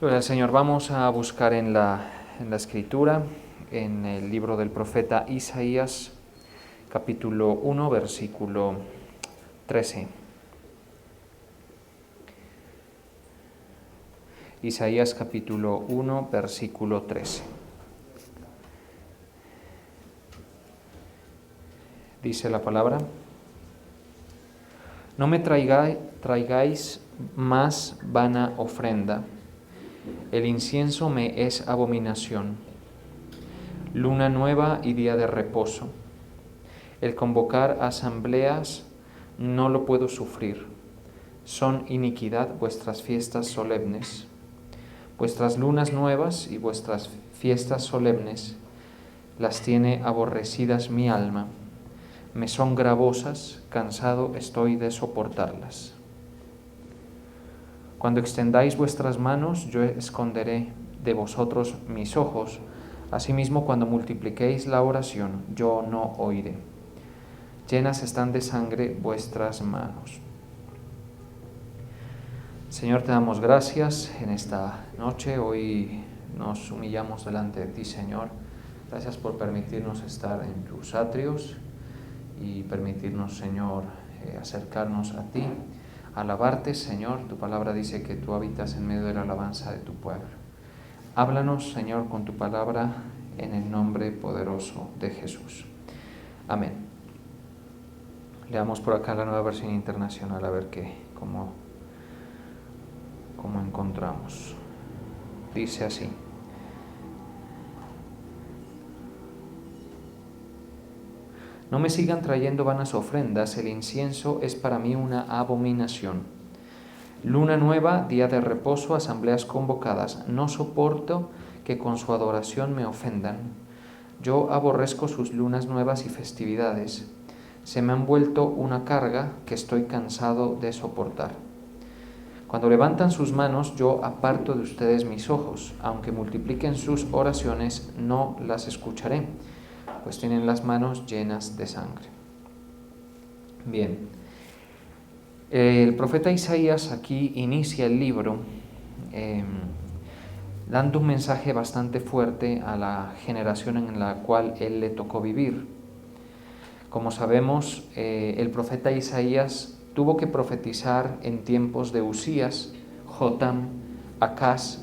Gloria al Señor. Vamos a buscar en la Escritura, en el libro del profeta Isaías, capítulo 1, versículo 13. Isaías capítulo 1, versículo 13. Dice la palabra: No me traigáis más vana ofrenda, el incienso me es abominación. Luna nueva y día de reposo. El convocar asambleas no lo puedo sufrir. Son iniquidad vuestras fiestas solemnes. Vuestras lunas nuevas y vuestras fiestas solemnes las tiene aborrecidas mi alma. Me son gravosas, cansado estoy de soportarlas. Cuando extendáis vuestras manos, yo esconderé de vosotros mis ojos. Asimismo, cuando multipliquéis la oración, yo no oiré. Llenas están de sangre vuestras manos. Señor, te damos gracias en esta noche. Hoy nos humillamos delante de ti, Señor. Gracias por permitirnos estar en tus atrios y permitirnos, Señor, acercarnos a ti, alabarte, Señor. Tu palabra dice que tú habitas en medio de la alabanza de tu pueblo. Háblanos, Señor, con tu palabra en el nombre poderoso de Jesús. Amén. Leamos por acá la Nueva Versión Internacional a ver cómo encontramos. Dice así: No me sigan trayendo vanas ofrendas, el incienso es para mí una abominación. Luna nueva, día de reposo, asambleas convocadas, no soporto que con su adoración me ofendan. Yo aborrezco sus lunas nuevas y festividades. Se me han vuelto una carga que estoy cansado de soportar. Cuando levantan sus manos, yo aparto de ustedes mis ojos. Aunque multipliquen sus oraciones, no las escucharé, pues tienen las manos llenas de sangre. Bien, el profeta Isaías aquí inicia el libro dando un mensaje bastante fuerte a la generación en la cual él le tocó vivir. Como sabemos, el profeta Isaías tuvo que profetizar en tiempos de Usías, Jotam, Acaz,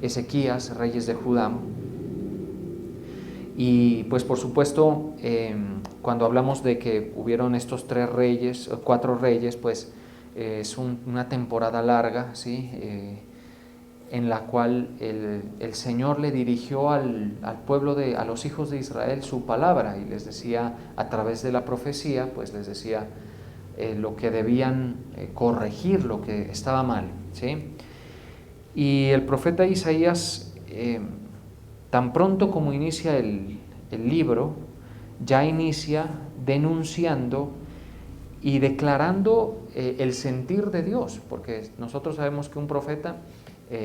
Ezequías, reyes de Judá. Y pues por supuesto, cuando hablamos de que hubieron estos 4 reyes, pues es una temporada larga, ¿sí? En la cual el Señor le dirigió al pueblo, a los hijos de Israel, su palabra, y les decía a través de la profecía, pues les decía lo que debían corregir, lo que estaba mal, ¿sí? Y el profeta Isaías, tan pronto como inicia el libro, ya inicia denunciando y declarando el sentir de Dios, porque nosotros sabemos que un profeta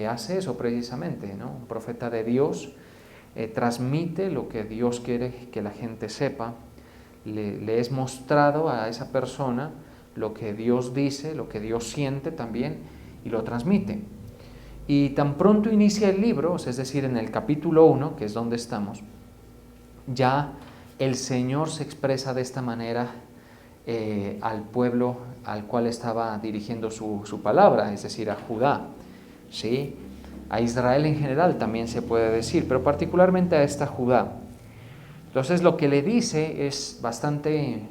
hace eso precisamente, ¿no? Un profeta de Dios transmite lo que Dios quiere que la gente sepa, le es mostrado a esa persona lo que Dios dice, lo que Dios siente también, y lo transmite. Y tan pronto inicia el libro, es decir, en el capítulo 1, que es donde estamos, ya el Señor se expresa de esta manera al pueblo al cual estaba dirigiendo su palabra, es decir, a Judá, ¿sí? A Israel en general también se puede decir, pero particularmente a esta Judá. Entonces lo que le dice es bastante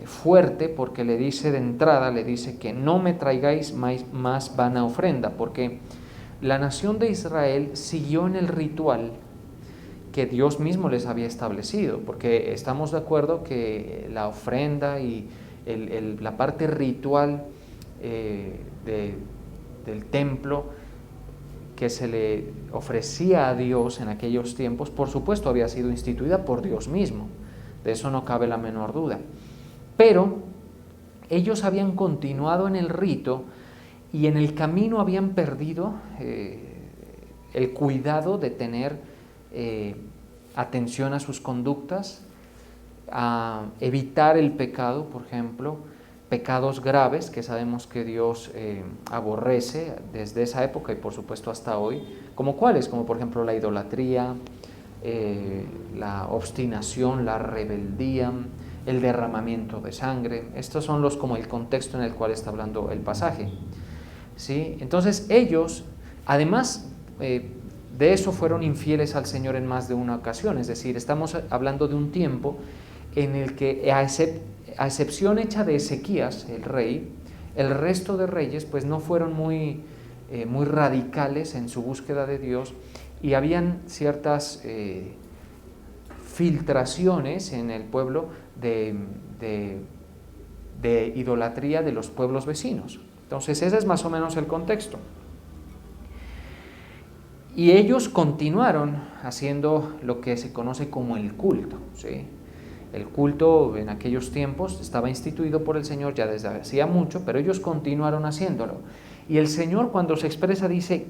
fuerte, porque le dice de entrada, le dice que no me traigáis más vana ofrenda, porque la nación de Israel siguió en el ritual que Dios mismo les había establecido, porque estamos de acuerdo que la ofrenda y la parte ritual del templo que se le ofrecía a Dios en aquellos tiempos, por supuesto había sido instituida por Dios mismo, de eso no cabe la menor duda. Pero ellos habían continuado en el rito y en el camino habían perdido el cuidado de tener atención a sus conductas, a evitar el pecado, por ejemplo, pecados graves que sabemos que Dios aborrece desde esa época y por supuesto hasta hoy, como cuáles, como por ejemplo la idolatría, la obstinación, la rebeldía, el derramamiento de sangre. Estos son como el contexto en el cual está hablando el pasaje, ¿sí? Entonces ellos, además de eso, fueron infieles al Señor en más de una ocasión. Es decir, estamos hablando de un tiempo en el que, a excepción hecha de Ezequías, el rey, el resto de reyes pues no fueron muy radicales en su búsqueda de Dios, y habían ciertas filtraciones en el pueblo de idolatría de los pueblos vecinos. Entonces ese es más o menos el contexto. Y ellos continuaron haciendo lo que se conoce como el culto, ¿sí? El culto en aquellos tiempos estaba instituido por el Señor ya desde hacía mucho, pero ellos continuaron haciéndolo. Y el Señor, cuando se expresa, dice: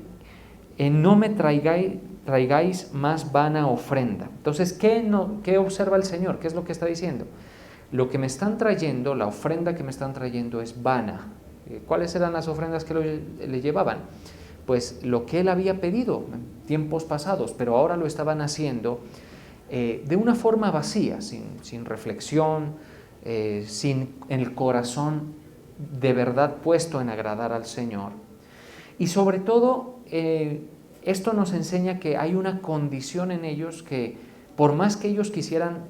no me traigáis más vana ofrenda. Entonces, ¿qué observa el Señor? ¿Qué es lo que está diciendo? Lo que me están trayendo, la ofrenda que me están trayendo es vana. ¿Cuáles eran las ofrendas que le llevaban? Pues lo que él había pedido en tiempos pasados, pero ahora lo estaban haciendo de una forma vacía, sin reflexión, sin el corazón de verdad puesto en agradar al Señor. Y sobre todo, esto nos enseña que hay una condición en ellos que, por más que ellos quisieran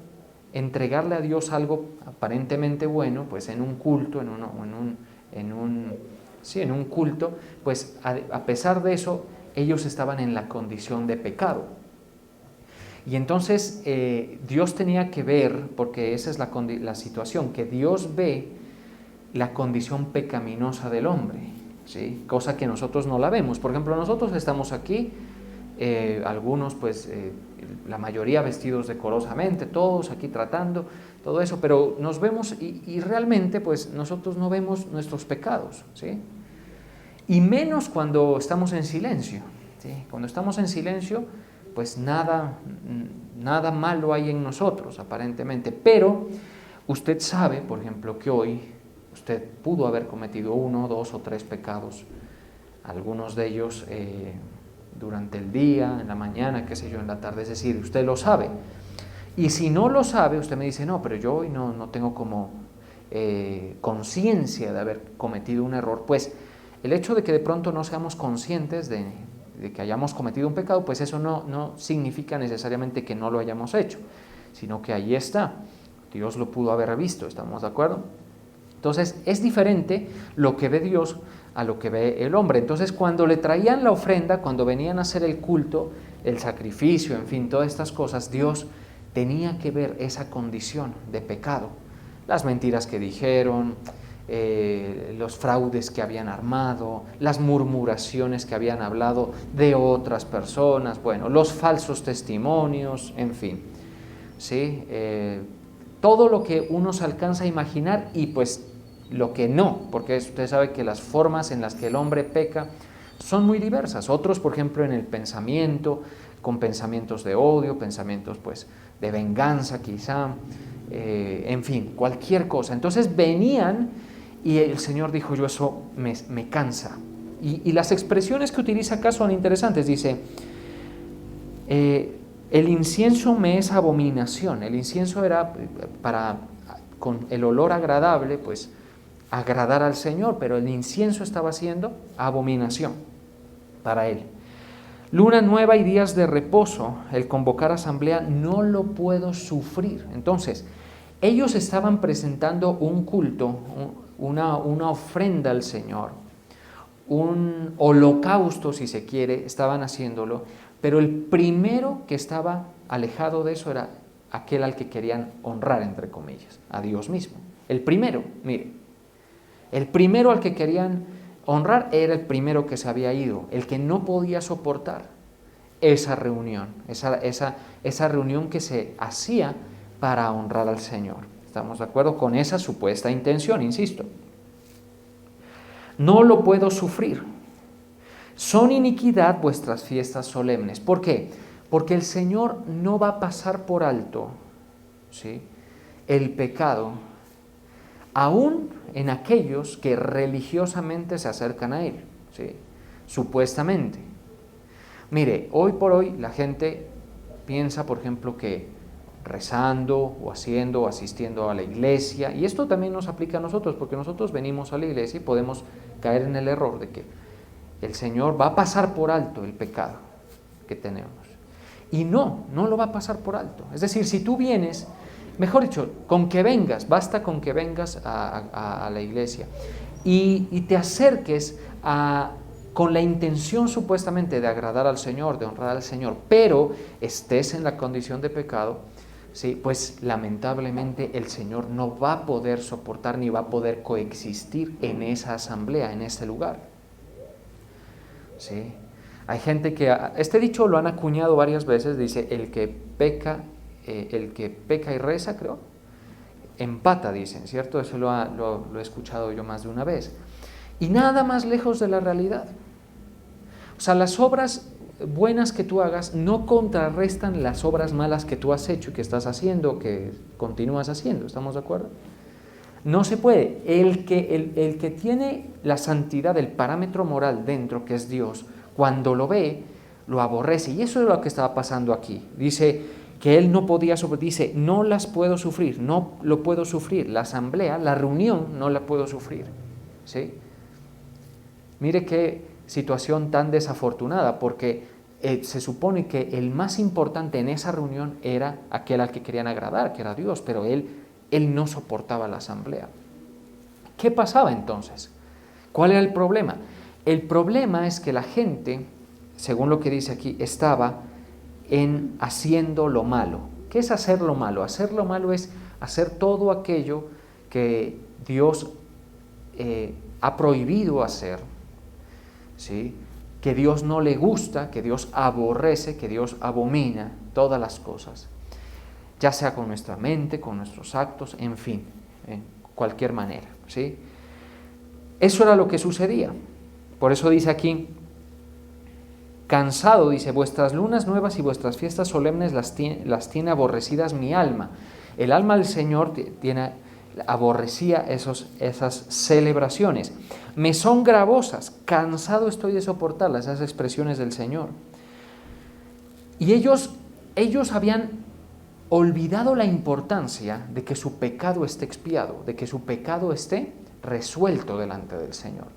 entregarle a Dios algo aparentemente bueno, pues en un culto, en un culto, pues a pesar de eso, ellos estaban en la condición de pecado. Y entonces Dios tenía que ver, porque esa es la situación, que Dios ve la condición pecaminosa del hombre, ¿sí? Cosa que nosotros no la vemos. Por ejemplo, nosotros estamos aquí, algunos pues la mayoría vestidos decorosamente, todos aquí tratando, todo eso, pero nos vemos y realmente pues nosotros no vemos nuestros pecados, ¿sí? Y menos cuando estamos en silencio, ¿sí? Cuando estamos en silencio, pues nada malo hay en nosotros, aparentemente. Pero usted sabe, por ejemplo, que hoy usted pudo haber cometido 1, 2 o 3 pecados, algunos de ellos durante el día, en la mañana, qué sé yo, en la tarde, es decir, usted lo sabe. Y si no lo sabe, usted me dice: no, pero yo hoy no tengo como conciencia de haber cometido un error. Pues el hecho de que de pronto no seamos conscientes de que hayamos cometido un pecado, pues eso no significa necesariamente que no lo hayamos hecho, sino que ahí está. Dios lo pudo haber visto, ¿estamos de acuerdo? Entonces es diferente lo que ve Dios a lo que ve el hombre. Entonces cuando le traían la ofrenda, cuando venían a hacer el culto, el sacrificio, en fin, todas estas cosas, Dios tenía que ver esa condición de pecado. Las mentiras que dijeron, los fraudes que habían armado, las murmuraciones que habían hablado de otras personas, bueno, los falsos testimonios, en fin, ¿sí? Todo lo que uno se alcanza a imaginar y pues lo que no, porque usted sabe que las formas en las que el hombre peca son muy diversas. Otros, por ejemplo, en el pensamiento, con pensamientos de odio, pensamientos pues de venganza quizá, en fin, cualquier cosa. Entonces venían y el Señor dijo: yo eso me cansa. Y las expresiones que utiliza acá son interesantes. Dice, el incienso me es abominación. El incienso era para, con el olor agradable, pues agradar al Señor, pero el incienso estaba siendo abominación para él. Luna nueva y días de reposo, el convocar asamblea, no lo puedo sufrir. Entonces, ellos estaban presentando un culto, una ofrenda al Señor, un holocausto, si se quiere, estaban haciéndolo, pero el primero que estaba alejado de eso era aquel al que querían honrar, entre comillas, a Dios mismo. El primero, mire, el primero al que querían honrar era el primero que se había ido, el que no podía soportar esa reunión, esa reunión que se hacía para honrar al Señor. ¿Estamos de acuerdo con esa supuesta intención? Insisto. No lo puedo sufrir. Son iniquidad vuestras fiestas solemnes. ¿Por qué? Porque el Señor no va a pasar por alto, ¿sí?, el pecado, aún en aquellos que religiosamente se acercan a Él, ¿sí? Supuestamente. Mire, hoy por hoy la gente piensa, por ejemplo, que rezando o haciendo o asistiendo a la iglesia, y esto también nos aplica a nosotros, porque nosotros venimos a la iglesia y podemos caer en el error de que el Señor va a pasar por alto el pecado que tenemos. Y no lo va a pasar por alto. Es decir, si tú vienes, mejor dicho, con que vengas, basta con que vengas a la iglesia y te acerques con la intención supuestamente de agradar al Señor, de honrar al Señor, pero estés en la condición de pecado, ¿sí? Pues lamentablemente el Señor no va a poder soportar ni va a poder coexistir en esa asamblea, en ese lugar. ¿Sí? Hay gente que, este dicho lo han acuñado varias veces, dice, el que peca y reza, creo, empata, dicen, ¿cierto? Eso lo he escuchado yo más de una vez. Y nada más lejos de la realidad. O sea, las obras buenas que tú hagas no contrarrestan las obras malas que tú has hecho y que estás haciendo, que continúas haciendo, ¿estamos de acuerdo? No se puede. El que tiene la santidad, el parámetro moral dentro, que es Dios, cuando lo ve, lo aborrece. Y eso es lo que estaba pasando aquí. Dice que él no podía dice, no las puedo sufrir, no lo puedo sufrir. La asamblea, la reunión, no la puedo sufrir. ¿Sí? Mire qué situación tan desafortunada, porque se supone que el más importante en esa reunión era aquel al que querían agradar, que era Dios, pero él no soportaba la asamblea. ¿Qué pasaba entonces? ¿Cuál era el problema? El problema es que la gente, según lo que dice aquí, estaba en haciendo lo malo. ¿Qué es hacer lo malo? Hacer lo malo es hacer todo aquello que Dios ha prohibido hacer, ¿sí? Que Dios no le gusta, que Dios aborrece, que Dios abomina, todas las cosas, ya sea con nuestra mente, con nuestros actos, en fin, en cualquier manera, ¿sí? Eso era lo que sucedía. Por eso dice aquí, cansado, dice, vuestras lunas nuevas y vuestras fiestas solemnes las tiene aborrecidas mi alma. El alma del Señor aborrecía esas celebraciones. Me son gravosas, cansado estoy de soportarlas, esas expresiones del Señor. Y ellos habían olvidado la importancia de que su pecado esté expiado, de que su pecado esté resuelto delante del Señor.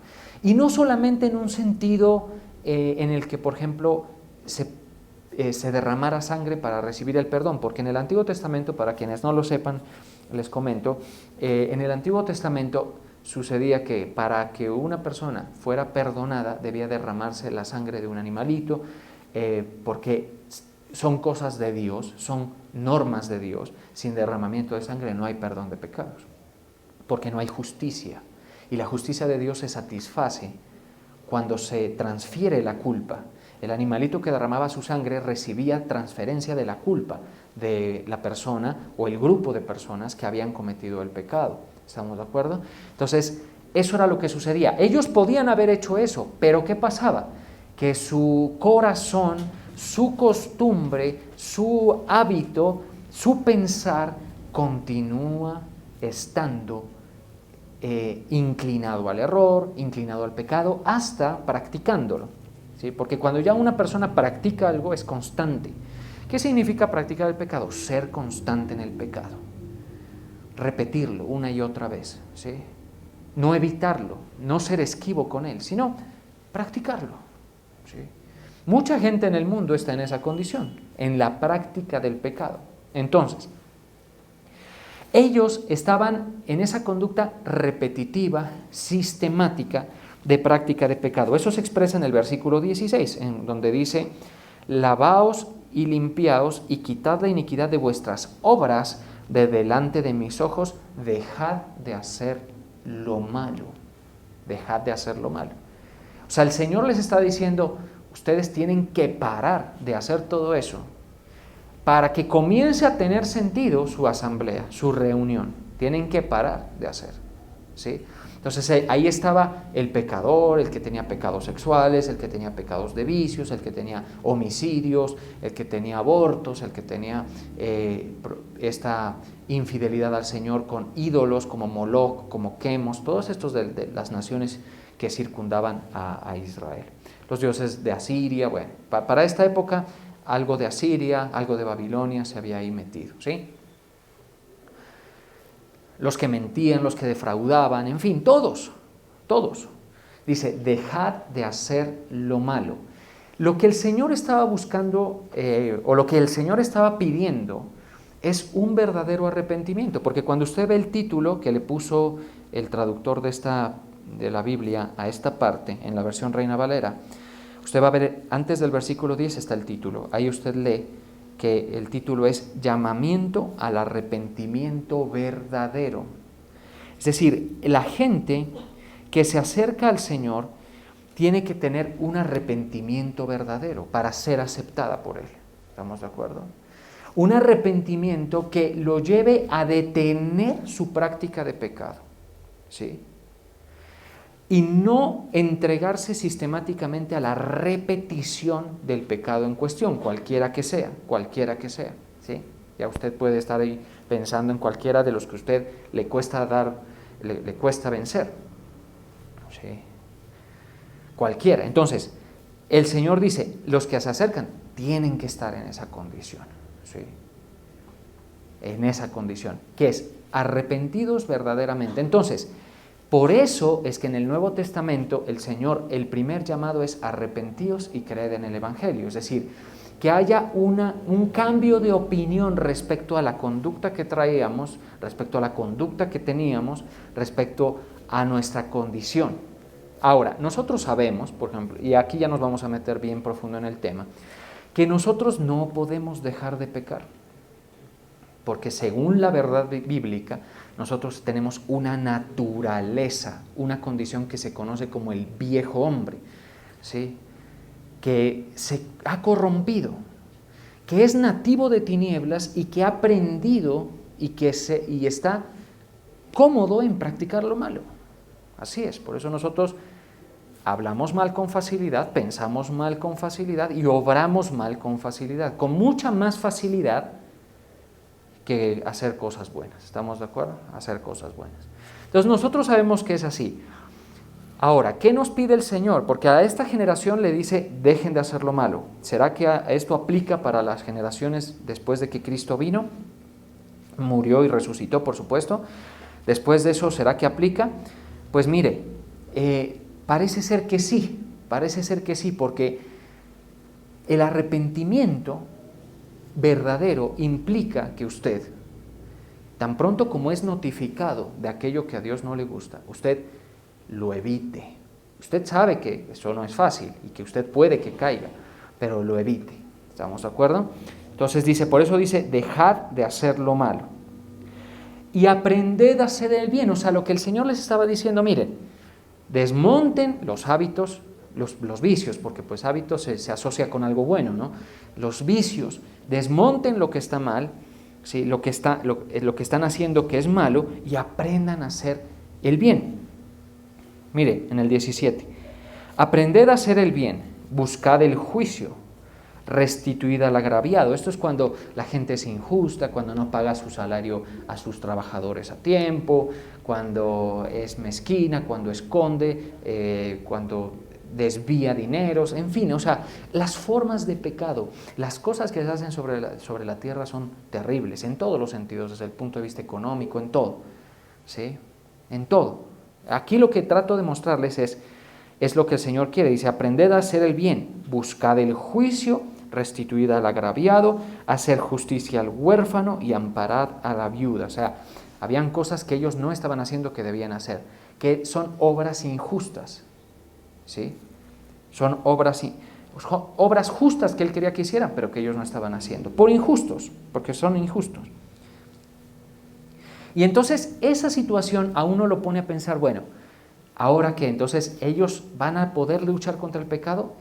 Y no solamente en un sentido en el que, por ejemplo, se derramara sangre para recibir el perdón, porque en el Antiguo Testamento, para quienes no lo sepan, les comento, en el Antiguo Testamento sucedía que para que una persona fuera perdonada debía derramarse la sangre de un animalito, porque son cosas de Dios, son normas de Dios. Sin derramamiento de sangre no hay perdón de pecados, porque no hay justicia. Y la justicia de Dios se satisface cuando se transfiere la culpa. El animalito que derramaba su sangre recibía transferencia de la culpa de la persona o el grupo de personas que habían cometido el pecado. ¿Estamos de acuerdo? Entonces, eso era lo que sucedía. Ellos podían haber hecho eso, pero ¿qué pasaba? Que su corazón, su costumbre, su hábito, su pensar continúa estando inclinado al error, inclinado al pecado, hasta practicándolo. ¿Sí? Porque cuando ya una persona practica algo es constante. ¿Qué significa practicar el pecado? Ser constante en el pecado. Repetirlo una y otra vez. ¿Sí? No evitarlo, no ser esquivo con él, sino practicarlo. ¿Sí? Mucha gente en el mundo está en esa condición, en la práctica del pecado. Entonces, ellos estaban en esa conducta repetitiva, sistemática, de práctica de pecado. Eso se expresa en el versículo 16, en donde dice, lavaos y limpiaos y quitad la iniquidad de vuestras obras de delante de mis ojos, dejad de hacer lo malo. Dejad de hacer lo malo. O sea, el Señor les está diciendo, ustedes tienen que parar de hacer todo eso para que comience a tener sentido su asamblea, su reunión. Tienen que parar de hacer, ¿sí? Entonces ahí estaba el pecador, el que tenía pecados sexuales, el que tenía pecados de vicios, el que tenía homicidios, el que tenía abortos, el que tenía esta infidelidad al Señor con ídolos como Moloch, como Quemos, todos estos de las naciones que circundaban a Israel. Los dioses de Asiria, bueno, para esta época algo de Asiria, algo de Babilonia se había ahí metido, ¿sí? Los que mentían, los que defraudaban, en fin, todos. Dice, dejad de hacer lo malo. Lo que el Señor estaba buscando, o lo que el Señor estaba pidiendo, es un verdadero arrepentimiento, porque cuando usted ve el título que le puso el traductor de la Biblia a esta parte, en la versión Reina Valera, usted va a ver, antes del versículo 10 está el título, ahí usted lee que el título es Llamamiento al arrepentimiento verdadero. Es decir, la gente que se acerca al Señor tiene que tener un arrepentimiento verdadero para ser aceptada por Él. ¿Estamos de acuerdo? Un arrepentimiento que lo lleve a detener su práctica de pecado, ¿sí? Y no entregarse sistemáticamente a la repetición del pecado en cuestión, cualquiera que sea, ¿sí? Ya usted puede estar ahí pensando en cualquiera de los que a usted le cuesta vencer, ¿sí? Cualquiera. Entonces, el Señor dice, los que se acercan tienen que estar en esa condición, ¿sí? En esa condición, que es arrepentidos verdaderamente. Entonces, por eso es que en el Nuevo Testamento el Señor, el primer llamado es arrepentíos y creed en el Evangelio, es decir, que haya un cambio de opinión respecto a la conducta que traíamos, respecto a la conducta que teníamos, respecto a nuestra condición. Ahora, nosotros sabemos, por ejemplo, y aquí ya nos vamos a meter bien profundo en el tema, que nosotros no podemos dejar de pecar, porque según la verdad bíblica, nosotros tenemos una naturaleza, una condición que se conoce como el viejo hombre, ¿sí? Que se ha corrompido, que es nativo de tinieblas y que ha aprendido y está cómodo en practicar lo malo. Así es, por eso nosotros hablamos mal con facilidad, pensamos mal con facilidad y obramos mal con facilidad, con mucha más facilidad que hacer cosas buenas. ¿Estamos de acuerdo? Hacer cosas buenas. Entonces nosotros sabemos que es así. Ahora, ¿qué nos pide el Señor? Porque a esta generación le dice, dejen de hacer lo malo. ¿Será que esto aplica para las generaciones después de que Cristo vino? Murió y resucitó, por supuesto. Después de eso, ¿será que aplica? Pues mire, parece ser que sí, porque el arrepentimiento verdadero implica que usted, tan pronto como es notificado de aquello que a Dios no le gusta, usted lo evite. Usted sabe que eso no es fácil y que usted puede que caiga, pero lo evite. ¿Estamos de acuerdo? Entonces por eso dice, dejad de hacer lo malo y aprended a hacer el bien. O sea, lo que el Señor les estaba diciendo, miren, desmonten los hábitos, los vicios, porque pues hábitos se asocia con algo bueno, ¿no? Los vicios, desmonten lo que está mal, ¿sí? lo que están haciendo que es malo, y aprendan a hacer el bien. Mire, en el 17, aprended a hacer el bien, buscad el juicio, restituid al agraviado. Esto es cuando la gente es injusta, cuando no paga su salario a sus trabajadores a tiempo, cuando es mezquina, cuando esconde, cuando desvía dineros, en fin, o sea, las formas de pecado, las cosas que se hacen sobre la tierra son terribles, en todos los sentidos, desde el punto de vista económico, en todo, ¿sí? En todo. Aquí lo que trato de mostrarles es lo que el Señor quiere. Dice, aprended a hacer el bien, buscad el juicio, restituid al agraviado, hacer justicia al huérfano y amparad a la viuda. O sea, habían cosas que ellos no estaban haciendo que debían hacer, que son obras injustas, ¿sí? Son obras justas que Él quería que hicieran, pero que ellos no estaban haciendo, por injustos, porque son injustos. Y entonces esa situación a uno lo pone a pensar, bueno, ahora que entonces ellos van a poder luchar contra el pecado,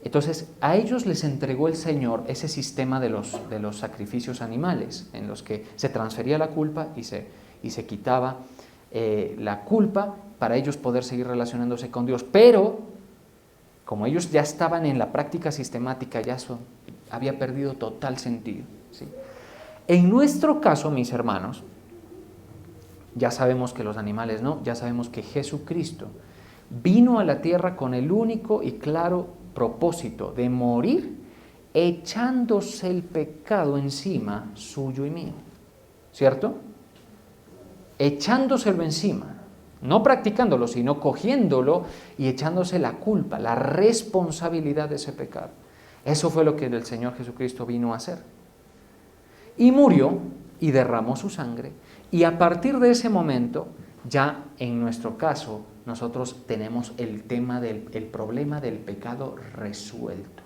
entonces a ellos les entregó el Señor ese sistema de los sacrificios animales, en los que se transfería la culpa y se quitaba la culpa para ellos poder seguir relacionándose con Dios, pero como ellos ya estaban en la práctica sistemática, ya eso había perdido total sentido, ¿sí? En nuestro caso, mis hermanos, ya sabemos que los animales no, ya sabemos que Jesucristo vino a la tierra con el único y claro propósito de morir echándose el pecado encima suyo y mío, ¿cierto? Echándoselo encima, no practicándolo, sino cogiéndolo y echándose la culpa, la responsabilidad de ese pecado. Eso fue lo que el Señor Jesucristo vino a hacer. Y murió y derramó su sangre, y a partir de ese momento, ya en nuestro caso, nosotros tenemos el problema del pecado resuelto.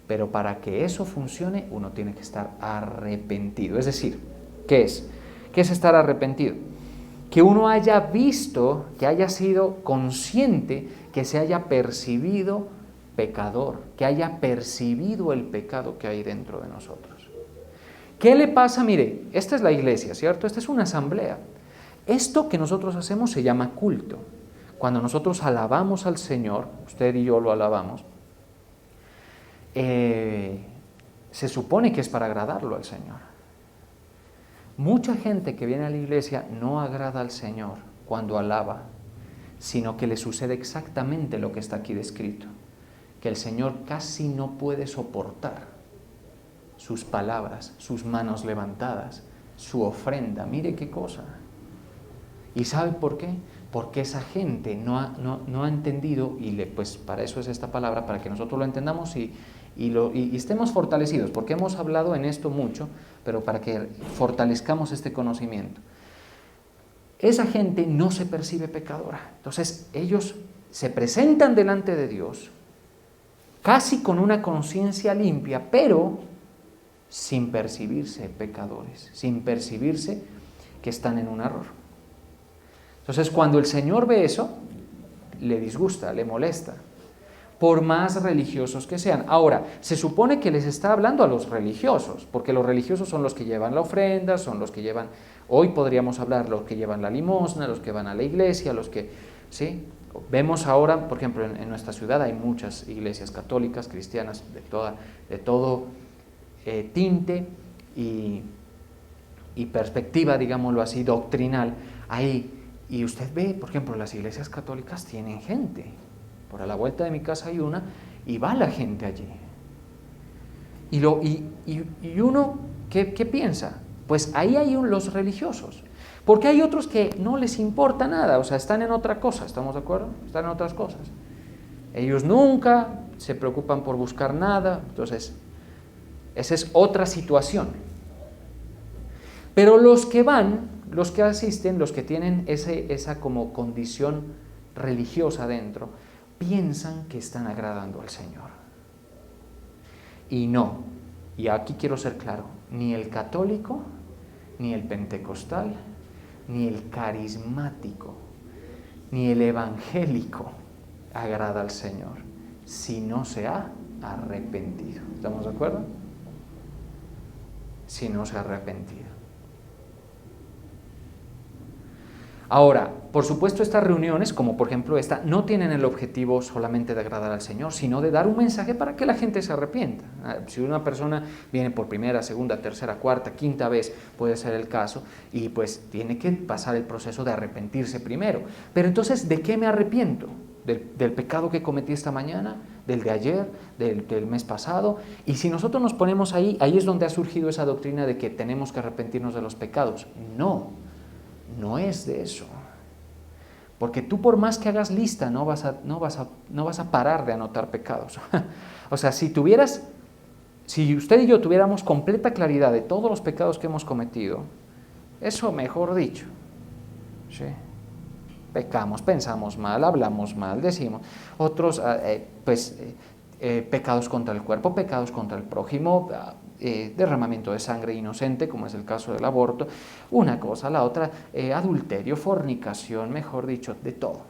Pero para que eso funcione, uno tiene que estar arrepentido. Es decir, ¿qué es? ¿Qué es estar arrepentido? Que uno haya visto, que haya sido consciente, que se haya percibido pecador, que haya percibido el pecado que hay dentro de nosotros. ¿Qué le pasa? Mire, esta es la iglesia, ¿cierto? Esta es una asamblea. Esto que nosotros hacemos se llama culto. Cuando nosotros alabamos al Señor, usted y yo lo alabamos, se supone que es para agradarlo al Señor. Mucha gente que viene a la iglesia no agrada al Señor cuando alaba, sino que le sucede exactamente lo que está aquí descrito, que el Señor casi no puede soportar sus palabras, sus manos levantadas, su ofrenda. Mire qué cosa. ¿Y sabe por qué? Porque esa gente no ha entendido, y pues para eso es esta palabra, para que nosotros lo entendamos y estemos fortalecidos, porque hemos hablado en esto mucho, pero para que fortalezcamos este conocimiento. Esa gente no se percibe pecadora. Entonces ellos se presentan delante de Dios casi con una conciencia limpia, pero sin percibirse pecadores, sin percibirse que están en un error. Entonces, cuando el Señor ve eso, le disgusta, le molesta, por más religiosos que sean. Ahora, se supone que les está hablando a los religiosos, porque los religiosos son los que llevan la ofrenda, son los que llevan, hoy podríamos hablar, los que llevan la limosna, los que van a la iglesia, los que, ¿sí? Vemos ahora, por ejemplo, en nuestra ciudad hay muchas iglesias católicas, cristianas, de todo tinte y perspectiva, digámoslo así, doctrinal, ahí. Y usted ve, por ejemplo, las iglesias católicas tienen gente. Por a la vuelta de mi casa hay una y va la gente allí. Y uno, ¿qué piensa? Pues ahí hay los religiosos. Porque hay otros que no les importa nada, o sea, están en otra cosa, ¿estamos de acuerdo? Están en otras cosas. Ellos nunca se preocupan por buscar nada, entonces esa es otra situación. Pero los que van, los que asisten, los que tienen esa como condición religiosa dentro, piensan que están agradando al Señor. Y no, y aquí quiero ser claro, ni el católico, ni el pentecostal, ni el carismático, ni el evangélico agrada al Señor, si no se ha arrepentido. ¿Estamos de acuerdo? Si no se ha arrepentido. Ahora, por supuesto, estas reuniones, como por ejemplo esta, no tienen el objetivo solamente de agradar al Señor, sino de dar un mensaje para que la gente se arrepienta. Si una persona viene por primera, segunda, tercera, cuarta, quinta vez, puede ser el caso, y pues tiene que pasar el proceso de arrepentirse primero. Pero entonces, ¿de qué me arrepiento? ¿Del pecado que cometí esta mañana? ¿Del de ayer? ¿Del mes pasado? Y si nosotros nos ponemos ahí es donde ha surgido esa doctrina de que tenemos que arrepentirnos de los pecados. No es de eso. Porque tú, por más que hagas lista, no vas a parar de anotar pecados. O sea, si usted y yo tuviéramos completa claridad de todos los pecados que hemos cometido, eso mejor dicho, ¿sí? Pecamos, pensamos mal, hablamos mal, decimos. Otros, pecados contra el cuerpo, pecados contra el prójimo, derramamiento de sangre inocente, como es el caso del aborto, una cosa, la otra, adulterio, fornicación, mejor dicho, de todo,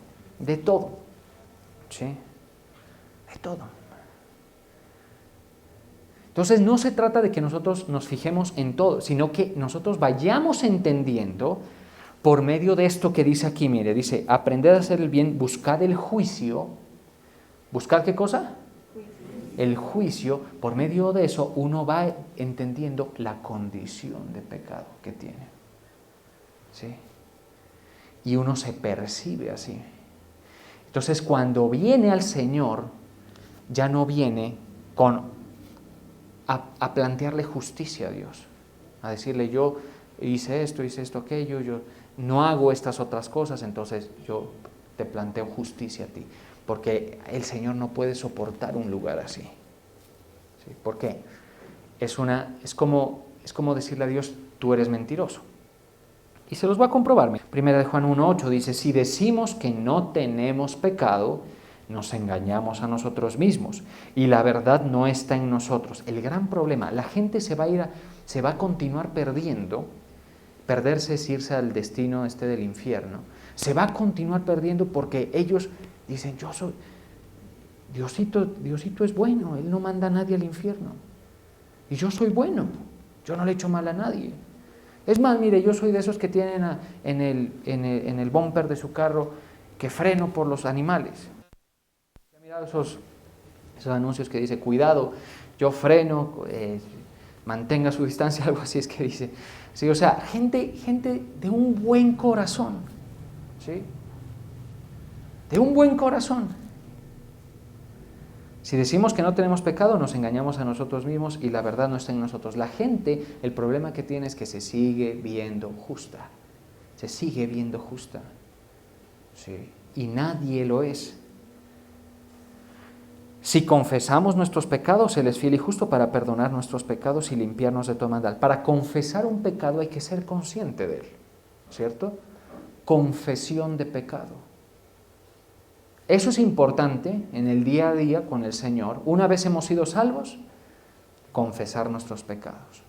¿sí? De todo. Entonces no se trata de que nosotros nos fijemos en todo, sino que nosotros vayamos entendiendo por medio de esto que dice aquí, mire, dice, aprended a hacer el bien, buscad el juicio. ¿Buscad qué cosa? El juicio. Por medio de eso uno va entendiendo la condición de pecado que tiene. ¿Sí? Y uno se percibe así. Entonces, cuando viene al Señor, ya no viene a plantearle justicia a Dios, a decirle yo hice esto, aquello, yo no hago estas otras cosas, entonces yo te planteo justicia a ti, porque el Señor no puede soportar un lugar así. ¿Sí? ¿Por qué? Es como decirle a Dios, tú eres mentiroso. Y se los va a comprobar. Primera de Juan 1:8 dice, si decimos que no tenemos pecado, nos engañamos a nosotros mismos y la verdad no está en nosotros. El gran problema, la gente se va a continuar perderse es irse al destino del infierno, se va a continuar perdiendo porque ellos dicen, yo soy, Diosito es bueno, Él no manda a nadie al infierno y yo soy bueno, yo no le echo mal a nadie. Es más, mire, yo soy de esos que tienen en el bumper de su carro que freno por los animales. ¿Ha mirado esos anuncios que dice, cuidado, yo freno, mantenga su distancia, algo así es que dice? Sí, o sea, gente de un buen corazón, ¿sí? De un buen corazón. Si decimos que no tenemos pecado, nos engañamos a nosotros mismos y la verdad no está en nosotros. La gente, el problema que tiene es que se sigue viendo justa. Se sigue viendo justa. Sí. Y nadie lo es. Si confesamos nuestros pecados, Él es fiel y justo para perdonar nuestros pecados y limpiarnos de toda maldad. Para confesar un pecado hay que ser consciente de él, ¿cierto? Confesión de pecado. Eso es importante en el día a día con el Señor. Una vez hemos sido salvos, confesar nuestros pecados.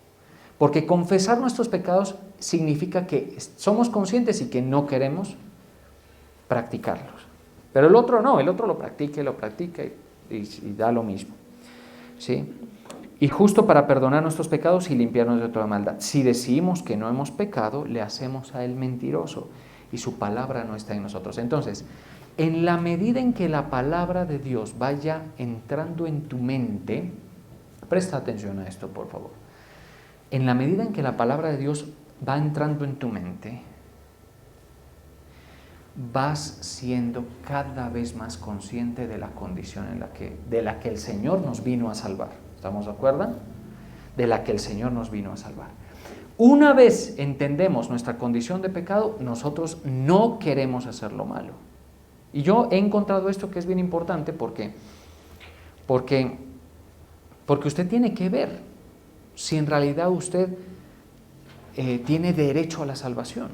Porque confesar nuestros pecados significa que somos conscientes y que no queremos practicarlos. Pero el otro no, el otro lo practica y da lo mismo. ¿Sí? Y justo para perdonar nuestros pecados y limpiarnos de toda maldad. Si decimos que no hemos pecado, le hacemos a Él mentiroso y su palabra no está en nosotros. Entonces, en la medida en que la palabra de Dios vaya entrando en tu mente, presta atención a esto, por favor. En la medida en que la palabra de Dios va entrando en tu mente, vas siendo cada vez más consciente de la condición de la que el Señor nos vino a salvar. ¿Estamos de acuerdo? De la que el Señor nos vino a salvar. Una vez entendemos nuestra condición de pecado, nosotros no queremos hacer lo malo. Y yo he encontrado esto que es bien importante porque usted tiene que ver si en realidad usted tiene derecho a la salvación.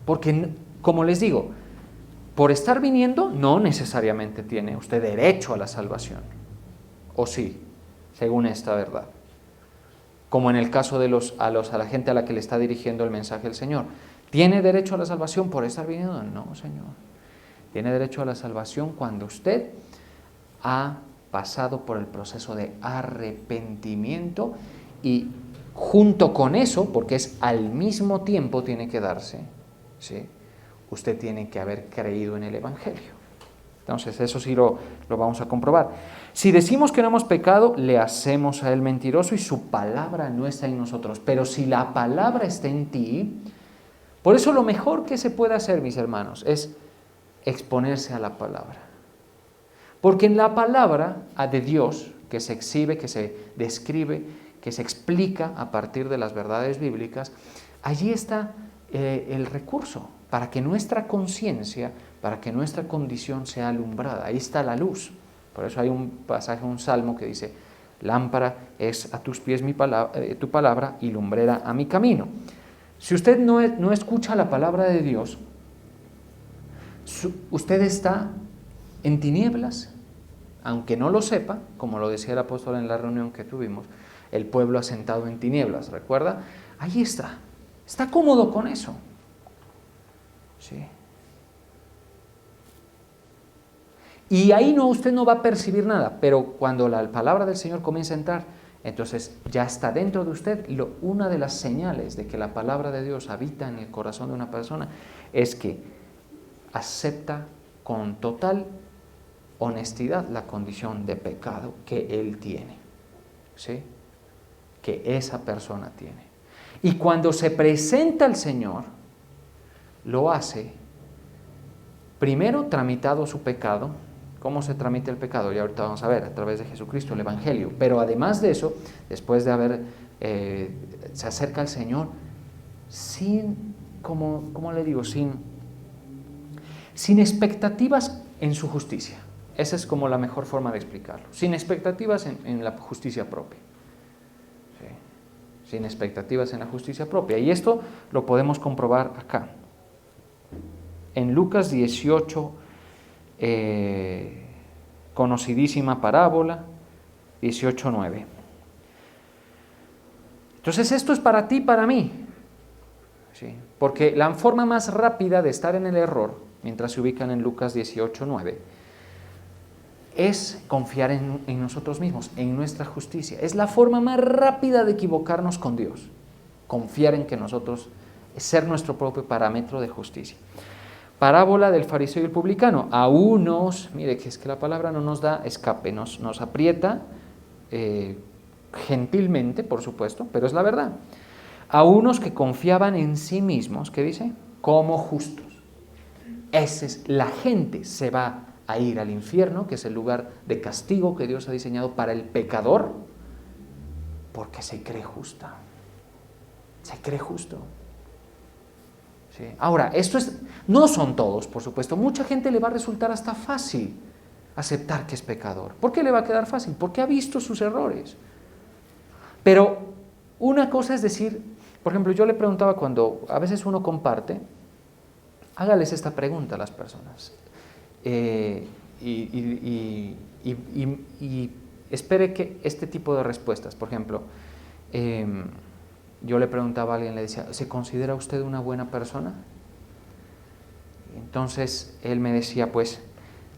Porque, como les digo, por estar viniendo no necesariamente tiene usted derecho a la salvación. ¿O sí? Según esta verdad. Como en el caso de a la gente a la que le está dirigiendo el mensaje el Señor. ¿Tiene derecho a la salvación por estar viniendo? No, Señor. Tiene derecho a la salvación cuando usted ha pasado por el proceso de arrepentimiento y junto con eso, porque es al mismo tiempo tiene que darse, ¿sí? Usted tiene que haber creído en el Evangelio. Entonces, eso sí lo vamos a comprobar. Si decimos que no hemos pecado, le hacemos a Él mentiroso y su palabra no está en nosotros. Pero si la palabra está en ti, por eso lo mejor que se puede hacer, mis hermanos, es exponerse a la palabra. Porque en la palabra de Dios, que se exhibe, que se describe, que se explica a partir de las verdades bíblicas, allí está el recurso para que nuestra conciencia, para que nuestra condición sea alumbrada. Ahí está la luz. Por eso hay un pasaje, un salmo que dice, lámpara es a tus pies tu palabra y lumbrera a mi camino. Si usted no escucha la palabra de Dios, usted está en tinieblas, aunque no lo sepa, como lo decía el apóstol en la reunión que tuvimos, el pueblo asentado en tinieblas, ¿recuerda? Ahí está cómodo con eso. Sí. Y ahí usted no va a percibir nada, pero cuando la palabra del Señor comienza a entrar, Entonces ya está dentro de usted. Una de las señales de que la palabra de Dios habita en el corazón de una persona es que acepta con total honestidad la condición de pecado que él tiene, ¿sí? Que esa persona tiene. Y cuando se presenta al Señor, lo hace primero tramitado su pecado. ¿Cómo se tramita el pecado? Y ahorita vamos a ver, a través de Jesucristo, el Evangelio. Pero además de eso, después de haber, se acerca al Señor sin, ¿cómo le digo? Sin expectativas en su justicia. Esa es como la mejor forma de explicarlo. Sin expectativas en la justicia propia. ¿Sí? Sin expectativas en la justicia propia. Y esto lo podemos comprobar acá. En Lucas 18, conocidísima parábola, 18:9. Entonces esto es para ti y para mí. ¿Sí? Porque la forma más rápida de estar en el error, mientras se ubican en Lucas 18:9, es confiar en nosotros mismos, en nuestra justicia. Es la forma más rápida de equivocarnos con Dios. Confiar en que nosotros, ser nuestro propio parámetro de justicia. Parábola del fariseo y el publicano. A unos, mire que es que la palabra no nos da escape, nos aprieta gentilmente, por supuesto, pero es la verdad. A unos que confiaban en sí mismos, ¿qué dice? Como justos. Esa es la gente, se va a ir al infierno, que es el lugar de castigo que Dios ha diseñado para el pecador, porque se cree justa. Se cree justo. ¿Sí? Ahora, no son todos, por supuesto. Mucha gente le va a resultar hasta fácil aceptar que es pecador. ¿Por qué le va a quedar fácil? Porque ha visto sus errores. Pero una cosa es decir, por ejemplo, yo le preguntaba cuando a veces uno comparte, hágales esta pregunta a las personas y espere que este tipo de respuestas, por ejemplo, yo le preguntaba a alguien, le decía, ¿se considera usted una buena persona? Entonces él me decía, pues,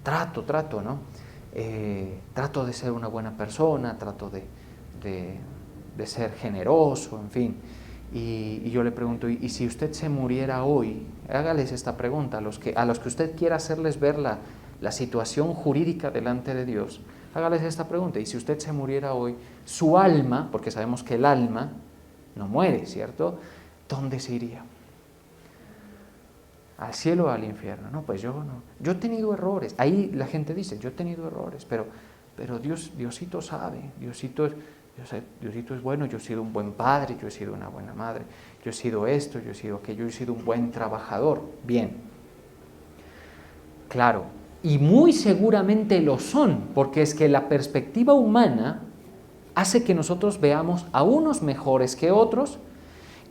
trato, ¿no? Trato de ser una buena persona, trato de ser generoso, en fin. Y yo le pregunto, ¿y si usted se muriera hoy? Hágales esta pregunta a los que usted quiera hacerles ver la situación jurídica delante de Dios. Hágales esta pregunta, ¿y si usted se muriera hoy, su alma, porque sabemos que el alma no muere, ¿cierto? ¿Dónde se iría? ¿Al cielo o al infierno? No, pues yo no. Yo he tenido errores. Ahí la gente dice, yo he tenido errores, pero Diosito sabe, Diosito es bueno, yo he sido un buen padre, yo he sido una buena madre, yo he sido esto, yo he sido aquello, yo he sido un buen trabajador. Bien. Claro, y muy seguramente lo son, porque es que la perspectiva humana hace que nosotros veamos a unos mejores que otros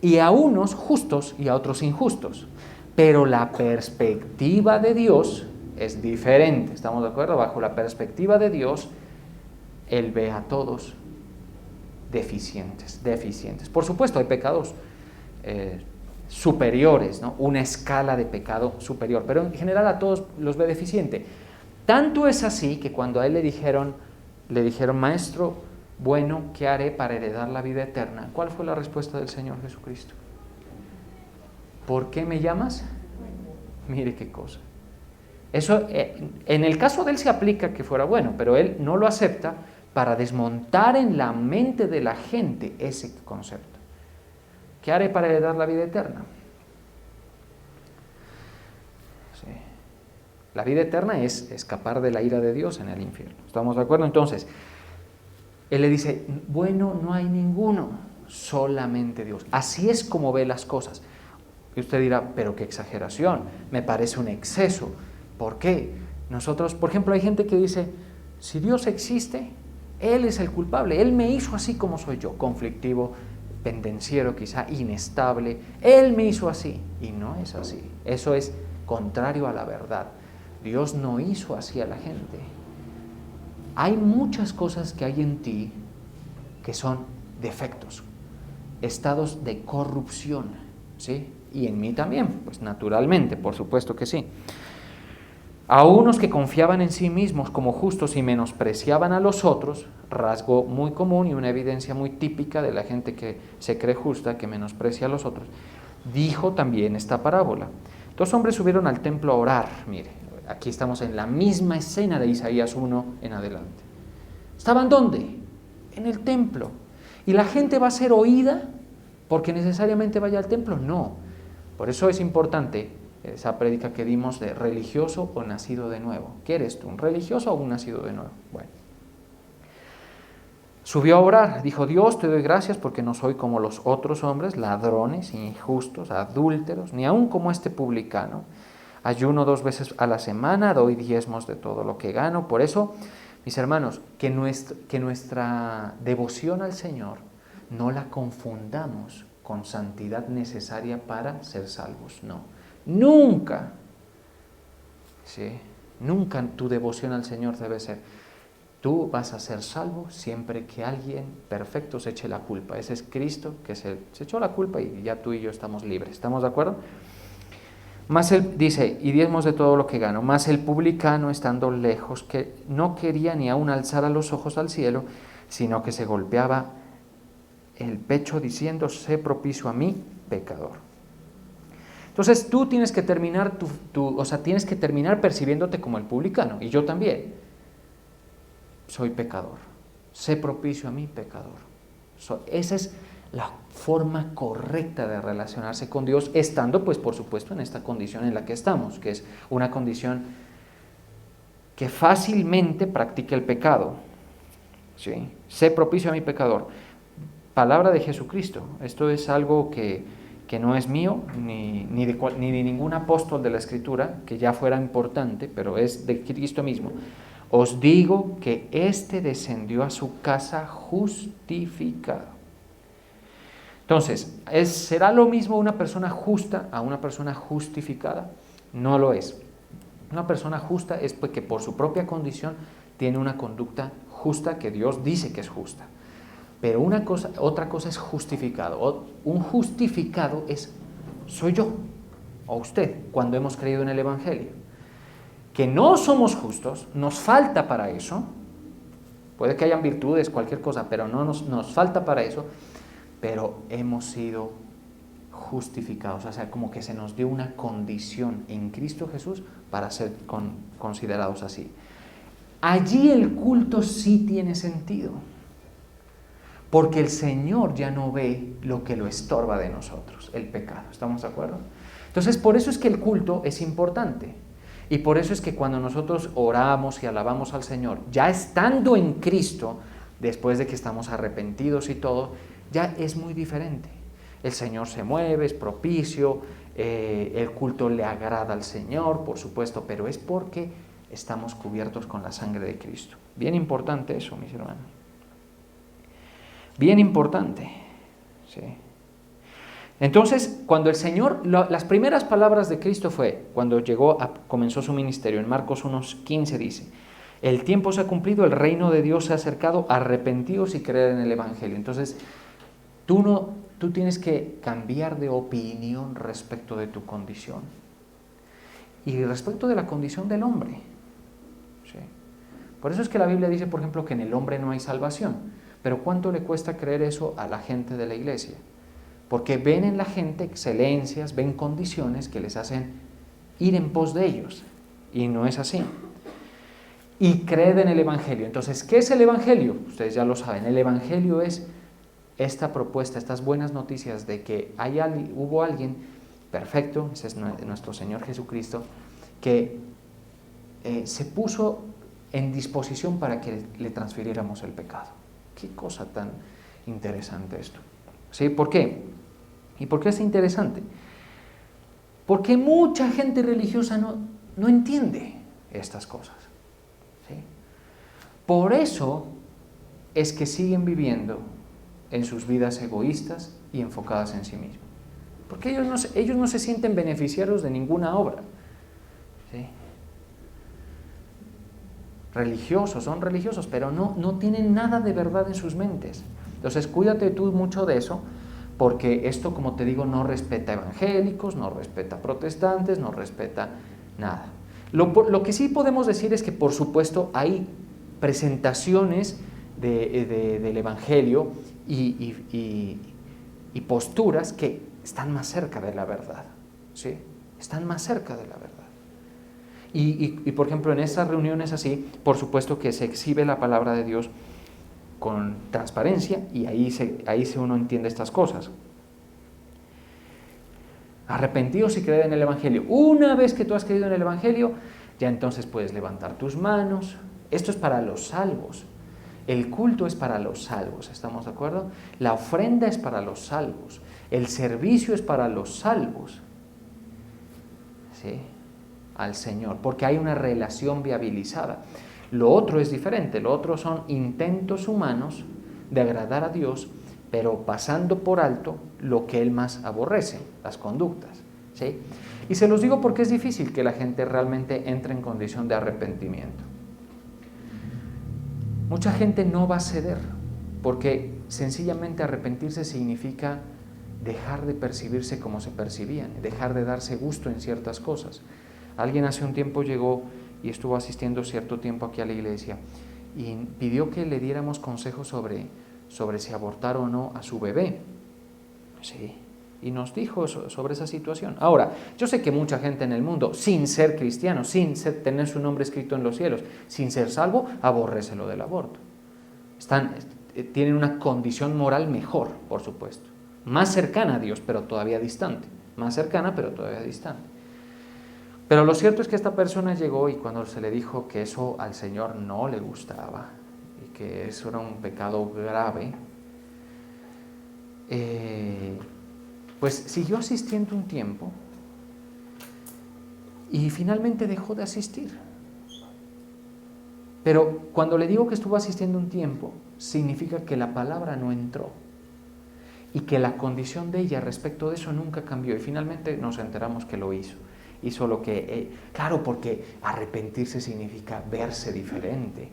y a unos justos y a otros injustos. Pero la perspectiva de Dios es diferente, ¿estamos de acuerdo? Bajo la perspectiva de Dios, Él ve a todos deficientes. Por supuesto, hay pecados superiores, ¿no? Una escala de pecado superior, pero en general a todos los ve deficiente. Tanto es así que cuando a él le dijeron, maestro, bueno, ¿qué haré para heredar la vida eterna? ¿Cuál fue la respuesta del Señor Jesucristo? ¿Por qué me llamas? Mire qué cosa. Eso, en el caso de él se aplica que fuera bueno, pero él no lo acepta para desmontar en la mente de la gente ese concepto. ¿Qué haré para heredar la vida eterna? Sí. La vida eterna es escapar de la ira de Dios en el infierno. ¿Estamos de acuerdo? Entonces, él le dice, bueno, no hay ninguno, solamente Dios. Así es como ve las cosas. Y usted dirá, pero qué exageración, me parece un exceso. ¿Por qué? Nosotros, por ejemplo, hay gente que dice, si Dios existe, Él es el culpable, Él me hizo así como soy yo, conflictivo, pendenciero quizá, inestable, Él me hizo así. Y no es así, eso es contrario a la verdad. Dios no hizo así a la gente. Hay muchas cosas que hay en ti que son defectos, estados de corrupción, ¿sí? Y en mí también, pues naturalmente, por supuesto que sí. A unos que confiaban en sí mismos como justos y menospreciaban a los otros, rasgo muy común y una evidencia muy típica de la gente que se cree justa, que menosprecia a los otros, dijo también esta parábola. Dos hombres subieron al templo a orar. Mire, aquí estamos en la misma escena de Isaías 1 en adelante. ¿Estaban dónde? En el templo. ¿Y la gente va a ser oída porque necesariamente vaya al templo? No. Por eso es importante esa prédica que dimos de religioso o nacido de nuevo. ¿Qué eres tú, un religioso o un nacido de nuevo? Bueno. Subió a orar, dijo: Dios, te doy gracias porque no soy como los otros hombres, ladrones, injustos, adúlteros, ni aun como este publicano. Ayuno 2 veces a la semana, doy diezmos de todo lo que gano. Por eso, mis hermanos, que nuestra devoción al Señor no la confundamos con santidad necesaria para ser salvos. No, nunca, ¿sí? Nunca tu devoción al Señor debe ser: tú vas a ser salvo siempre que alguien perfecto se eche la culpa. Ese es Cristo, que se echó la culpa y ya tú y yo estamos libres. ¿Estamos de acuerdo? Más él dice: y diezmos de todo lo que gano. Más el publicano, estando lejos, que no quería ni aun alzar a los ojos al cielo, sino que se golpeaba el pecho diciendo: sé propicio a mí, pecador. Entonces tú tienes que terminar tienes que terminar percibiéndote como el publicano, y yo también. Soy pecador. Sé propicio a mí, pecador. Esa es la forma correcta de relacionarse con Dios, estando, pues, por supuesto, en esta condición en la que estamos, que es una condición que fácilmente practica el pecado. ¿Sí? Sé propicio a mi pecador. Palabra de Jesucristo. Esto es algo que no es mío, ni de ningún apóstol de la Escritura, que ya fuera importante, pero es de Cristo mismo. Os digo que éste descendió a su casa justificado. Entonces, ¿será lo mismo una persona justa a una persona justificada? No lo es. Una persona justa es porque por su propia condición tiene una conducta justa que Dios dice que es justa. Pero otra cosa es justificado. Un justificado soy yo o usted cuando hemos creído en el Evangelio. Que no somos justos, nos falta para eso. Puede que hayan virtudes, cualquier cosa, pero no nos falta para eso. Pero hemos sido justificados, o sea, como que se nos dio una condición en Cristo Jesús para ser considerados así. Allí el culto sí tiene sentido, porque el Señor ya no ve lo que lo estorba de nosotros, el pecado. ¿Estamos de acuerdo? Entonces, por eso es que el culto es importante. Y por eso es que cuando nosotros oramos y alabamos al Señor, ya estando en Cristo, después de que estamos arrepentidos y todo, ya es muy diferente. El Señor se mueve, es propicio, el culto le agrada al Señor, por supuesto, pero es porque estamos cubiertos con la sangre de Cristo. Bien importante eso, mis hermanos. Bien importante. Sí. Entonces, cuando el Señor, las primeras palabras de Cristo fue, cuando comenzó su ministerio, en Marcos 1:15 dice: el tiempo se ha cumplido, el reino de Dios se ha acercado, arrepentíos y creed en el Evangelio. Entonces, tú tienes que cambiar de opinión respecto de tu condición y respecto de la condición del hombre. ¿Sí? Por eso es que la Biblia dice, por ejemplo, que en el hombre no hay salvación. Pero ¿cuánto le cuesta creer eso a la gente de la iglesia? Porque ven en la gente excelencias, ven condiciones que les hacen ir en pos de ellos. Y no es así. Y creen en el Evangelio. Entonces, ¿qué es el Evangelio? Ustedes ya lo saben. El Evangelio es esta propuesta, estas buenas noticias de que hubo alguien perfecto, ese es nuestro Señor Jesucristo, que se puso en disposición para que le transfiriéramos el pecado. Qué cosa tan interesante esto. ¿Sí? ¿Por qué? ¿Y por qué es interesante? Porque mucha gente religiosa no entiende estas cosas. ¿Sí? Por eso es que siguen viviendo en sus vidas egoístas y enfocadas en sí mismos. Porque ellos no se sienten beneficiarios de ninguna obra. ¿Sí? Son religiosos, pero no tienen nada de verdad en sus mentes. Entonces, cuídate tú mucho de eso, porque esto, como te digo, no respeta evangélicos, no respeta protestantes, no respeta nada. Lo que sí podemos decir es que, por supuesto, hay presentaciones del Evangelio y posturas que están más cerca de la verdad, ¿sí? Están más cerca de la verdad. Y por ejemplo, en estas reuniones así, por supuesto que se exhibe la palabra de Dios con transparencia y ahí uno entiende estas cosas. Arrepentidos y creed en el Evangelio. Una vez que tú has creído en el Evangelio, ya entonces puedes levantar tus manos. Esto es para los salvos. El culto es para los salvos, ¿estamos de acuerdo? La ofrenda es para los salvos. El servicio es para los salvos. ¿Sí? Al Señor, porque hay una relación viabilizada. Lo otro es diferente, lo otro son intentos humanos de agradar a Dios, pero pasando por alto lo que Él más aborrece, las conductas, ¿sí? Y se los digo porque es difícil que la gente realmente entre en condición de arrepentimiento. Mucha gente no va a ceder, porque sencillamente arrepentirse significa dejar de percibirse como se percibían, dejar de darse gusto en ciertas cosas. Alguien hace un tiempo llegó y estuvo asistiendo cierto tiempo aquí a la iglesia y pidió que le diéramos consejos sobre si abortar o no a su bebé. Sí, y nos dijo sobre esa situación. Ahora, yo sé que mucha gente en el mundo, sin ser cristiano, tener su nombre escrito en los cielos, sin ser salvo, aborrece lo del aborto. Tienen una condición moral mejor, por supuesto. Más cercana a Dios, pero todavía distante. Más cercana, pero todavía distante. Pero lo cierto es que esta persona llegó y cuando se le dijo que eso al Señor no le gustaba y que eso era un pecado grave, pues siguió asistiendo un tiempo y finalmente dejó de asistir. Pero cuando le digo que estuvo asistiendo un tiempo, significa que la palabra no entró y que la condición de ella respecto de eso nunca cambió y finalmente nos enteramos que lo hizo. Hizo lo que, claro, porque arrepentirse significa verse diferente,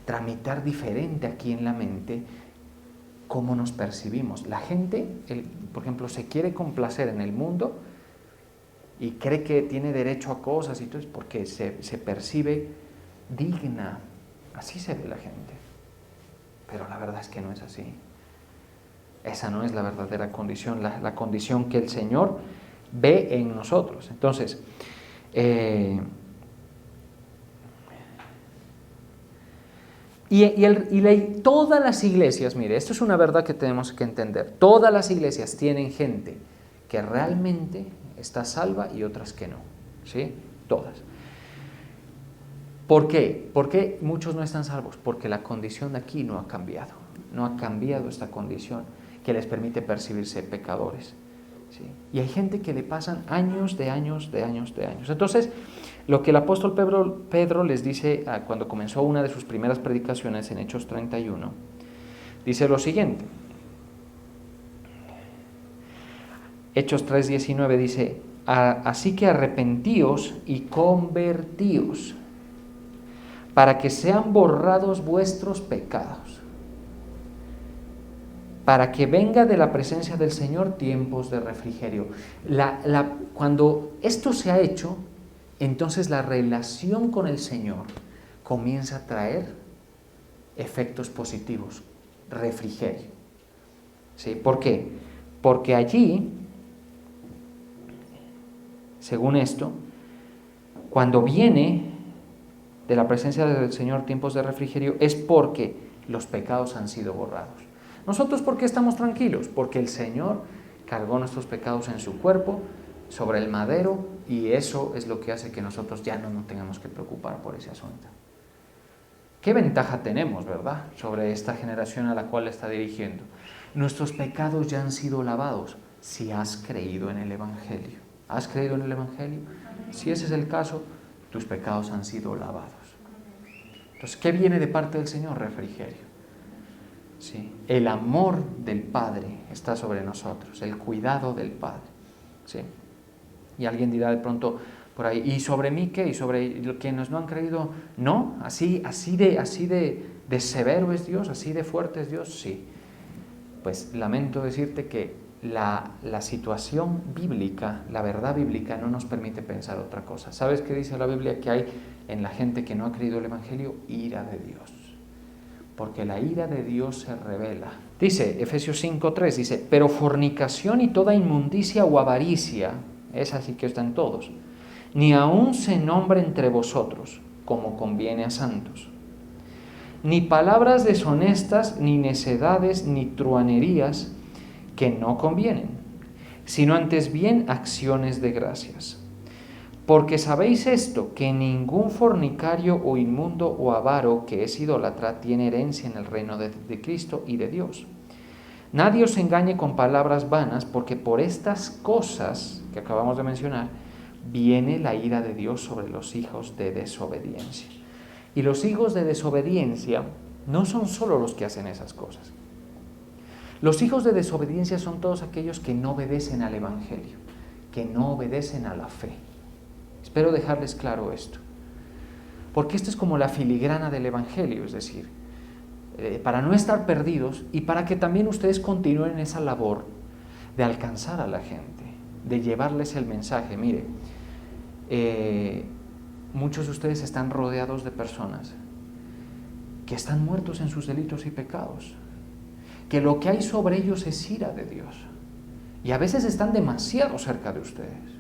tramitar diferente aquí en la mente cómo nos percibimos. La gente, por ejemplo, se quiere complacer en el mundo y cree que tiene derecho a cosas y todo, es porque se percibe digna. Así se ve la gente. Pero la verdad es que no es así. Esa no es la verdadera condición, la condición que el Señor ve en nosotros. Entonces, todas las iglesias, mire, esto es una verdad que tenemos que entender, todas las iglesias tienen gente que realmente está salva y otras que no, ¿sí? Todas. ¿Por qué? ¿Por qué muchos no están salvos? Porque la condición de aquí no ha cambiado, no ha cambiado esta condición que les permite percibirse pecadores. ¿Sí? Y hay gente que le pasan años. Entonces, lo que el apóstol Pedro les dice cuando comenzó una de sus primeras predicaciones en Hechos 31, dice lo siguiente. Hechos 3:19 dice, así que arrepentíos y convertíos, para que sean borrados vuestros pecados, para que venga de la presencia del Señor tiempos de refrigerio. Cuando esto se ha hecho, entonces la relación con el Señor comienza a traer efectos positivos, refrigerio. ¿Sí? ¿Por qué? Porque allí, según esto, cuando viene de la presencia del Señor tiempos de refrigerio, es porque los pecados han sido borrados. ¿Nosotros por qué estamos tranquilos? Porque el Señor cargó nuestros pecados en su cuerpo, sobre el madero, y eso es lo que hace que nosotros ya no nos tengamos que preocupar por ese asunto. ¿Qué ventaja tenemos, verdad?, sobre esta generación a la cual está dirigiendo? Nuestros pecados ya han sido lavados si has creído en el Evangelio. ¿Has creído en el Evangelio? Si ese es el caso, tus pecados han sido lavados. Entonces, ¿qué viene de parte del Señor? Refrigerio. ¿Sí? El amor del Padre está sobre nosotros, el cuidado del Padre. ¿Sí? Y alguien dirá de pronto por ahí, ¿y sobre mí qué? ¿Y sobre quienes no han creído? No, así de severo es Dios, así de fuerte es Dios. Sí, pues lamento decirte que la situación bíblica, la verdad bíblica no nos permite pensar otra cosa. ¿Sabes qué dice la Biblia? Que hay en la gente que no ha creído el Evangelio ira de Dios. Porque la ira de Dios se revela. Dice Efesios 5:3, dice, pero fornicación y toda inmundicia o avaricia, esa sí que está en todos, ni aun se nombre entre vosotros, como conviene a santos. Ni palabras deshonestas, ni necedades, ni truanerías, que no convienen, sino antes bien acciones de gracias. Porque sabéis esto, que ningún fornicario o inmundo o avaro que es idólatra tiene herencia en el reino de Cristo y de Dios. Nadie os engañe con palabras vanas, porque por estas cosas que acabamos de mencionar, viene la ira de Dios sobre los hijos de desobediencia. Y los hijos de desobediencia no son solo los que hacen esas cosas. Los hijos de desobediencia son todos aquellos que no obedecen al Evangelio, que no obedecen a la fe. Espero dejarles claro esto, porque esto es como la filigrana del Evangelio, es decir, para no estar perdidos y para que también ustedes continúen esa labor de alcanzar a la gente, de llevarles el mensaje. Mire, muchos de ustedes están rodeados de personas que están muertos en sus delitos y pecados, que lo que hay sobre ellos es ira de Dios, y a veces están demasiado cerca de ustedes.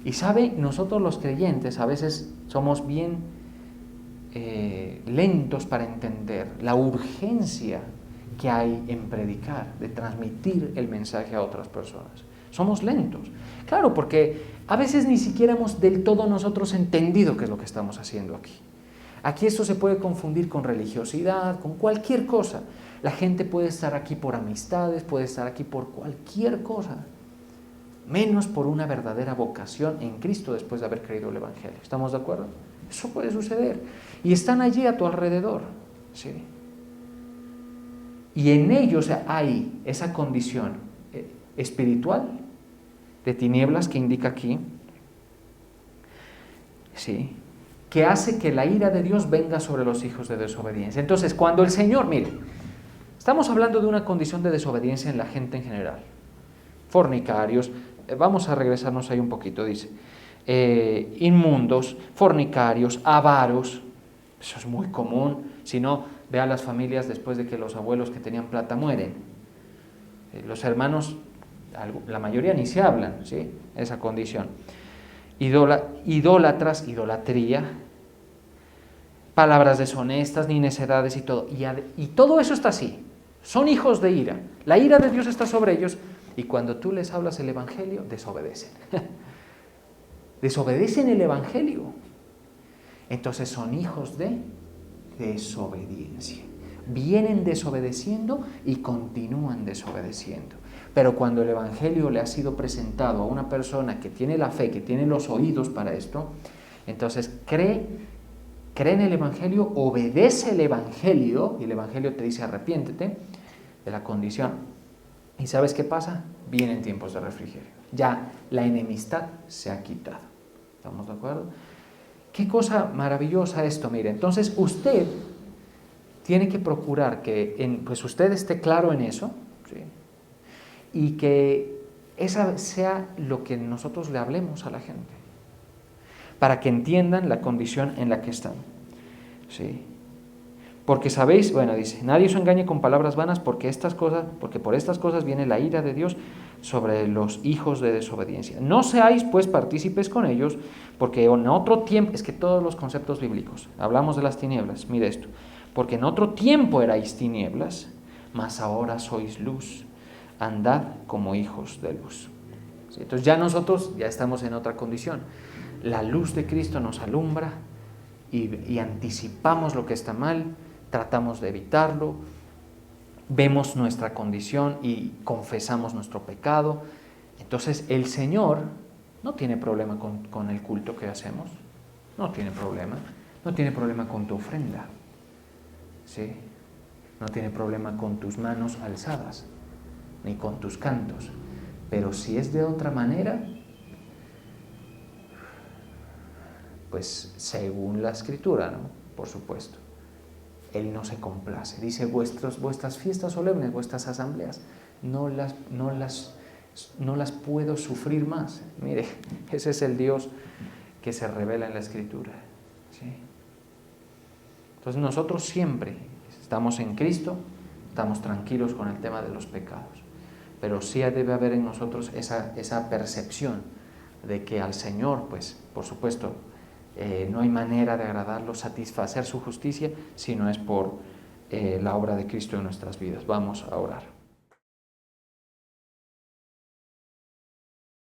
Y sabe, nosotros los creyentes a veces somos bien lentos para entender la urgencia que hay en predicar, de transmitir el mensaje a otras personas. Somos lentos. Claro, porque a veces ni siquiera hemos del todo nosotros entendido qué es lo que estamos haciendo aquí. Aquí esto se puede confundir con religiosidad, con cualquier cosa. La gente puede estar aquí por amistades, puede estar aquí por cualquier cosa, menos por una verdadera vocación en Cristo después de haber creído el Evangelio. ¿Estamos de acuerdo? Eso puede suceder. Y están allí a tu alrededor, ¿sí? Y en ellos hay esa condición espiritual de tinieblas que indica aquí, ¿sí?, que hace que la ira de Dios venga sobre los hijos de desobediencia. Entonces, cuando el Señor, mire, estamos hablando de una condición de desobediencia en la gente en general. Fornicarios, vamos a regresarnos ahí un poquito, dice, inmundos, fornicarios, avaros, eso es muy común. Si no, ve a las familias después de que los abuelos que tenían plata mueren. Los hermanos, la mayoría ni se hablan, ¿sí? Esa condición. Idólatras, idolatría, palabras deshonestas, ni necedades y todo. Y todo eso está así. Son hijos de ira. La ira de Dios está sobre ellos. Y cuando tú les hablas el Evangelio, desobedecen. Desobedecen el Evangelio. Entonces son hijos de desobediencia. Vienen desobedeciendo y continúan desobedeciendo. Pero cuando el Evangelio le ha sido presentado a una persona que tiene la fe, que tiene los oídos para esto, entonces cree en el Evangelio, obedece el Evangelio, y el Evangelio te dice arrepiéntete de la condición. ¿Y sabes qué pasa? Vienen tiempos de refrigerio. Ya la enemistad se ha quitado. ¿Estamos de acuerdo? Qué cosa maravillosa esto, mire. Entonces usted tiene que procurar que pues usted esté claro en eso, ¿sí?, y que esa sea lo que nosotros le hablemos a la gente, para que entiendan la condición en la que están, ¿sí? Porque sabéis, bueno, dice, nadie os engañe con palabras vanas, porque por estas cosas viene la ira de Dios sobre los hijos de desobediencia. No seáis pues partícipes con ellos, porque en otro tiempo, es que todos los conceptos bíblicos, hablamos de las tinieblas, mire esto, porque en otro tiempo erais tinieblas, mas ahora sois luz, andad como hijos de luz. ¿Sí? Entonces ya nosotros ya estamos en otra condición. La luz de Cristo nos alumbra y anticipamos lo que está mal, tratamos de evitarlo, vemos nuestra condición y confesamos nuestro pecado. Entonces el Señor no tiene problema con el culto que hacemos, no tiene problema con tu ofrenda, ¿sí? No tiene problema con tus manos alzadas, ni con tus cantos. Pero si es de otra manera, pues según la Escritura, ¿no?, por supuesto, Él no se complace. Dice, vuestras fiestas solemnes, vuestras asambleas, no las puedo sufrir más. Mire, ese es el Dios que se revela en la Escritura, ¿sí? Entonces nosotros siempre estamos en Cristo, estamos tranquilos con el tema de los pecados, pero sí debe haber en nosotros esa percepción de que al Señor, pues, por supuesto, no hay manera de agradarlo, satisfacer su justicia, si no es por la obra de Cristo en nuestras vidas. Vamos a orar.